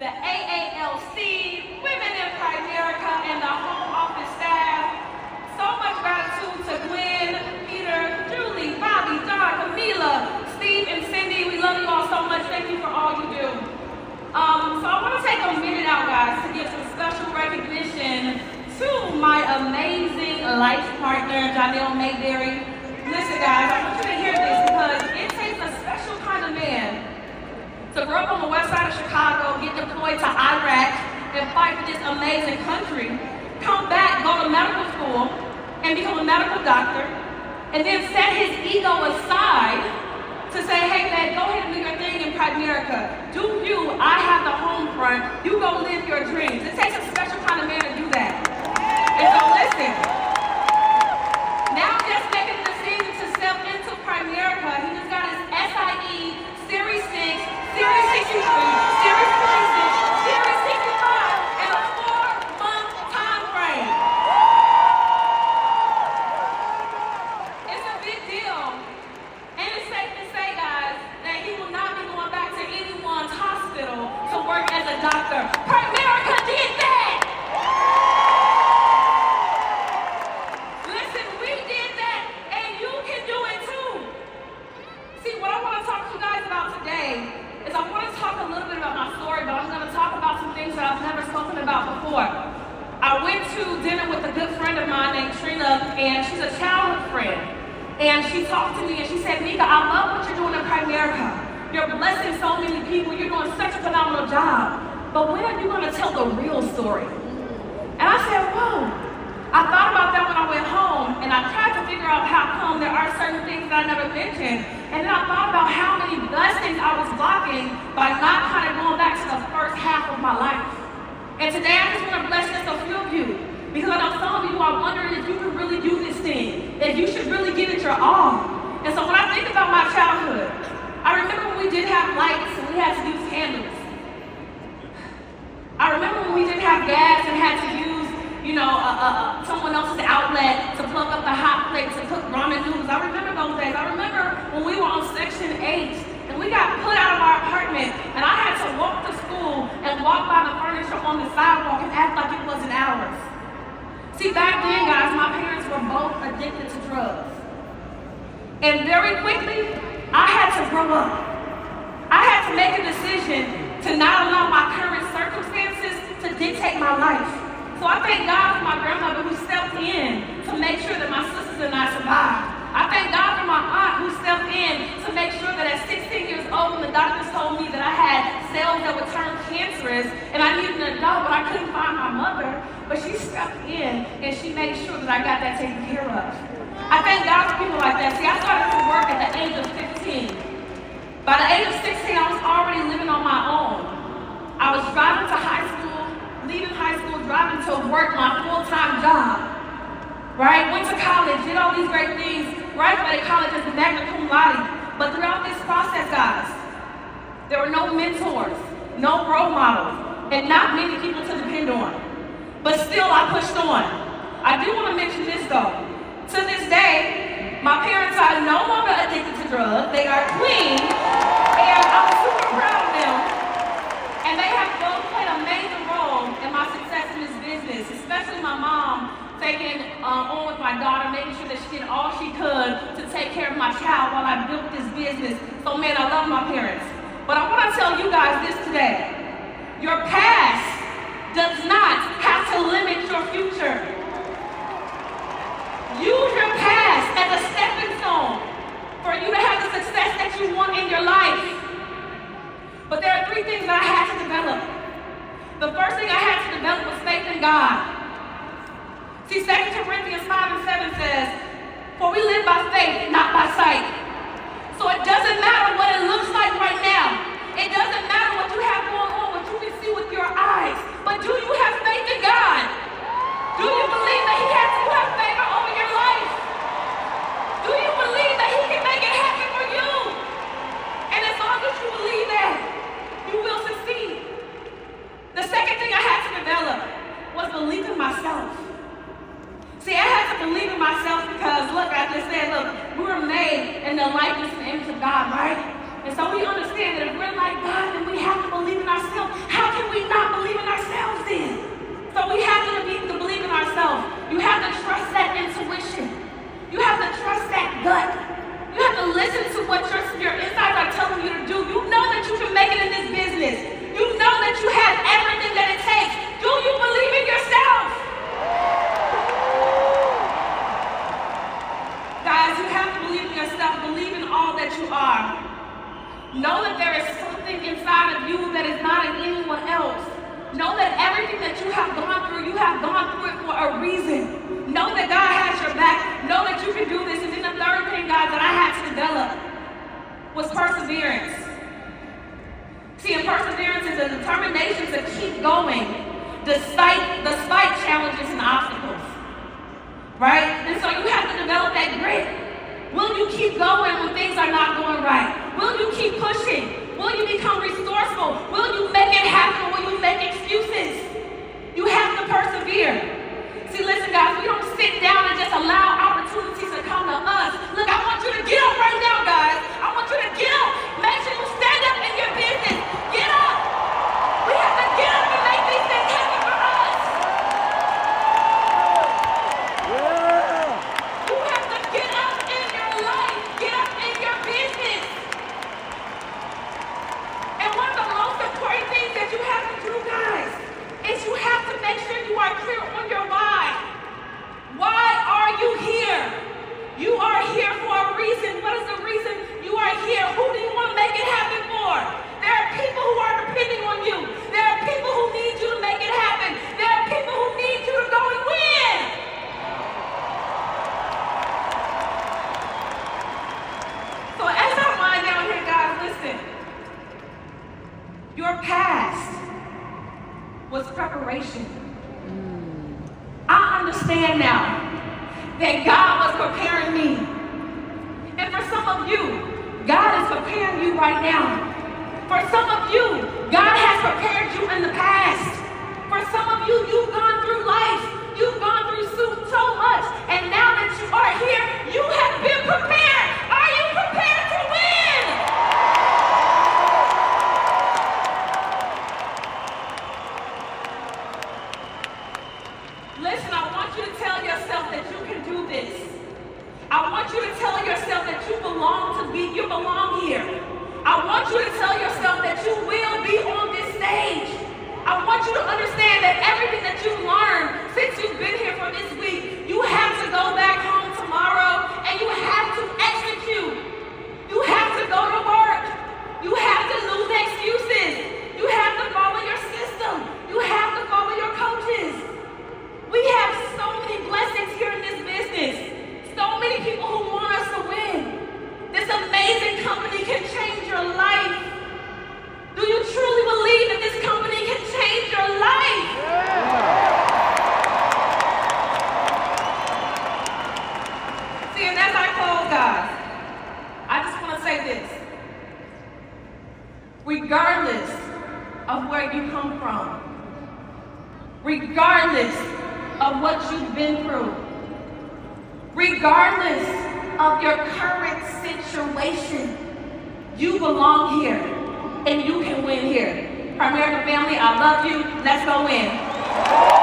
the AALC, Women in Primerica, and the home office staff. So much gratitude to Gwen, Peter, Julie, Bobby, Don, Camila, Steve, and Cindy. We love you all so much. Thank you for all you do. So I want to take a minute out, guys, to give some special recognition to my amazing life partner, Janelle Mayberry. Listen, guys, I want you to hear this because it takes a special kind of man to grow up on the west side of Chicago, get deployed to Iraq, and fight for this amazing country, come back, go to medical school, and become a medical doctor, and then set his ego aside to say, hey, man, go ahead and do your thing in Primerica. Do you, I have the home front, you go live your dreams. It takes a special kind of man to do that. And so listen, now just making the decision to step into Primerica, he just got his SIE, Series 6, Series 63, Series 26, Series 65, in a 4-month time frame. It's a big deal. And it's safe to say, guys, that he will not be going back to anyone's hospital to work as a doctor. Primerica did that! Listen, we did that, and you can do it too. See, what I want to talk to you guys about today is I want to talk a little bit about my story, but I'm going to talk about some things that I've never spoken about before. I went to dinner with a good friend of mine named Trina, and she's a childhood friend. And she talked to me and she said, Mika, I love what you're doing in Primerica. You're blessing so many people. You're doing such a phenomenal job. But when are you going to tell the real story? And I said, whoa. I thought about that when I went home, and I tried to figure out how come there are certain things that I never mentioned. And then I thought about how many blessings I was blocking by not kind of going back to the first half of my life. And today I just want to bless just a few of you. Because I know some of you are wondering if you can really do this thing, if you should really give it your all. And so when I think about my childhood, I remember when we didn't have lights and we had to use candles. I remember when we didn't have gas and had to use, someone else's outlet to plug up the hot plate to cook ramen noodles. I remember those days. I remember when we were on Section 8 and we got put out of our apartment and I had to walk to school and walk by the furniture on the sidewalk and act like it wasn't ours. See, back then, guys, my parents were both addicted to drugs. And very quickly, I had to grow up. I had to make a decision to not allow my current circumstances to dictate my life. So I thank God for my grandmother who stepped in to make sure that my sisters and I survived. I thank God for my aunt who stepped in to make sure that at 16 years old, when the doctors told me that I had cells that would turn cancerous and I needed an adult, but I couldn't find my mother, but she stepped in and she made sure that I got that taken care of. I thank God for people like that. See, I started to work at the age of 15. By the age of 16, I was already living on my own. I was driving to high school, leaving high school, driving to work my full-time job. Right? Went to college, did all these great things, graduated college as a magna cum laude. But throughout this process, guys, there were no mentors, no role models, and not many people to depend on. But still, I pushed on. I do want to mention this though. To this day, my parents are no longer addicted to drugs. They are clean, and I'm super proud of them. And they have both played a major role in my success in this business, especially my mom taking on with my daughter, making sure that she did all she could to take care of my child while I built this business. So man, I love my parents. But I want to tell you guys this today. Your past does not have to limit your future. Use your past as a stepping stone for you to have the success that you want in your life. But there are 3 things that I had to develop. The first thing I had to develop was faith in God. See, 2 Corinthians 5 and 7 says, for we live by faith, not by sight. So it doesn't matter what it looks like right now. It doesn't matter what you have going on, what you can see with your eyes. But do you have faith in God? Do you believe that He has to have favor over your life? Do you believe that He can make it happen for you? And as long as you believe that, you will succeed. The second thing I had to develop was belief in myself. See, I had to believe in myself because, look, I just said, look, we were made in the likeness and image of God, right? And so we understand something inside of you that is not in anyone else. Know that everything that you have gone through it for a reason. Know that God has your back. Know that you can do this. And then the third thing, guys, that I had to develop was perseverance. See, and perseverance is a determination to keep going despite challenges and obstacles. Right? And so you have to develop that grit. Will you keep going when things are not going right? Will you keep pushing? Will you become resourceful? Will you make it happen? Will you make excuses? You have to persevere. See, listen, guys, we don't sit down and just allow opportunities to come to us. Look, I want you to get up right now, guys. I want you to get up. Make sure you stand up in your business. Get up. We have to get up and make these things happen for us. Yeah. You have to get up in your life. Get up in your business. And one of the most important things that you have to do, guys, is you have to make sure you are clear on your why. Why are you here? You are here for a reason. What is the reason you are here? Who do you want to make it happen for? There are people who are depending on you. There are people who need you to make it happen. There are people who need you to go and win. So as I wind down here, guys, listen. Your past was preparation. I understand now that God was preparing me. And for some of you, God is preparing you right now. For some of you, God has prepared you in the past. For some of you, you've gone through life. You've gone through so much. And now that you are here, you have been prepared. Are you prepared to win? Listen, I want you to tell yourself that you can do this. I want you to tell yourself that you belong here. I want you to tell yourself that you will be on this stage. I want you to understand that everything that you've learned since you've been here for this week, you have to go back home tomorrow and you have to execute. You have to go to work. You have to lose excuses. You have to follow your system. You have to follow your coaches. We have so many blessings here in this business. So many people who want us to win. This amazing company can change your life. Do you truly believe that this company can change your life? Yeah. See, and as I close, guys, I just want to say this. Regardless of where you come from, regardless of what you've been through, regardless of your current situation, you belong here and you can win here. Primerica family, I love you. Let's go win.